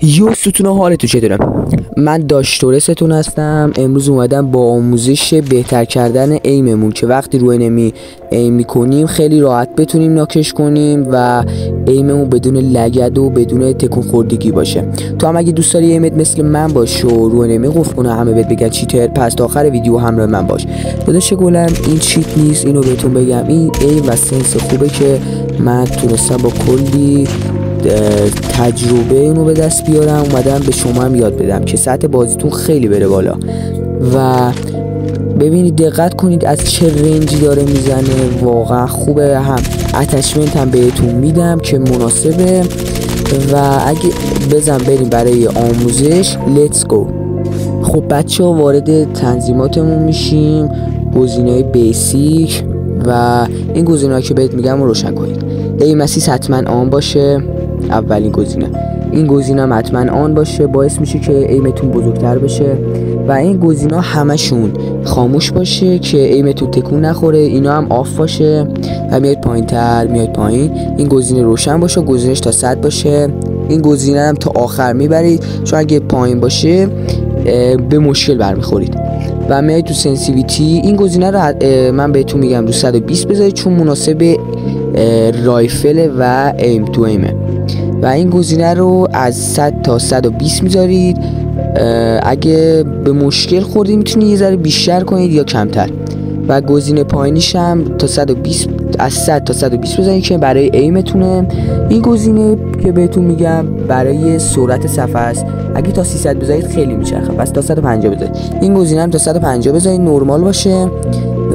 یو ستون حالتون چطوره؟ من داشتورستون هستم. امروز اومدم با آموزش بهتر کردن ایممون که وقتی روی انمی ایم میکنیم خیلی راحت بتونیم ناکش کنیم و ایممون بدون لگد و بدون تکون خوردگی باشه. تو هم اگه دوست داری ایمت مثل من باشه و روی انمی قفل کنه همه بهت بگن چیتر، پس تا آخر ویدیو همراه من باش. داداش گلم این چیت نیست، اینو بهتون بگم. این ایم و سنس خوبه که من تونستم با کلی تجربه اینو به دست بیارم، اومدم به شما هم یاد بدم که سطح بازیتون خیلی بره بالا. و ببینید دقت کنید از چه رنجی داره میزنه، واقعا خوبه. هم اتچمنت هم بهتون میدم که مناسبه. و اگه بریم برای آموزش، لیتس گو. خب بچه ها وارد تنظیماتمون میشیم، گزینه‌های بیسیک و این گزینه‌ها که بهت میگم رو روشن کنید. ایم اسیس حتما آن باشه، اولین گزینه. این گزینه هم حتما آن باشه، باعث میشه که ایمتون بزرگتر بشه. و این گزینه همشون خاموش باشه که ایمتون تکون نخوره. اینا هم آف باشه و میاد پایینتر، میاد پایین. این گزینه روشن باشه، گزینهش تا 100 باشه. این گزینه هم تا آخر میبرید، چون اگه پایین باشه به مشکل برمیخورید. و میاد تو سنسیویتی، این گزینه رو من بهتون میگم رو 120 بذارید، چون مناسب رایفل و ایم تو ایمه. و این گزینه رو از 100 تا 120 میذارید. اگه به مشکل خوردید میتونید یه ذره بیشتر کنید یا کمتر. و گزینه پایینیش هم تا 120، از 100 تا 120 بذارید که برای ایمتونه. این گزینه که بهتون میگم برای سرعت صفحه است. اگه تا 300 بذارید خیلی میچرخه، پس تا 150 بذارید. این گزینه هم تا 150 بذارید، نرمال باشه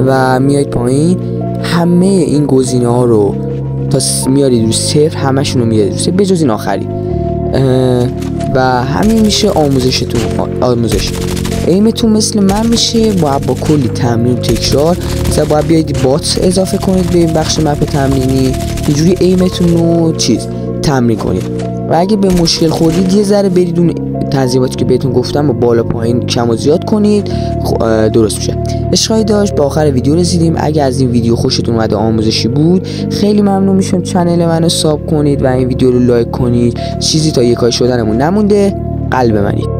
و میایید پایین. همه این گزینه ها رو تا میارید رو 0، همشون رو میارید رو 0 بجز این آخری. و همین میشه آموزشتون. آموزش ایمتون مثل من میشه، باید با کلی تمرین تکرار، مثلا باید بیاید بات اضافه کنید به این بخش مپ تمرینی، اینجوری ایمتون رو تمرین کنید. و اگه به مشکل خوردید یه ذره برید اون تنظیماتی که بهتون گفتم و بالا پایین کم و زیاد کنید، درست میشه. اشکالی داشت به آخر ویدیو رسیدیم. اگه از این ویدیو خوشتون اومده، آموزشی بود، خیلی ممنون میشم چنل منو ساب کنید و این ویدیو رو لایک کنید. چیزی تا یکای شدنمون نمونده، قلب منید.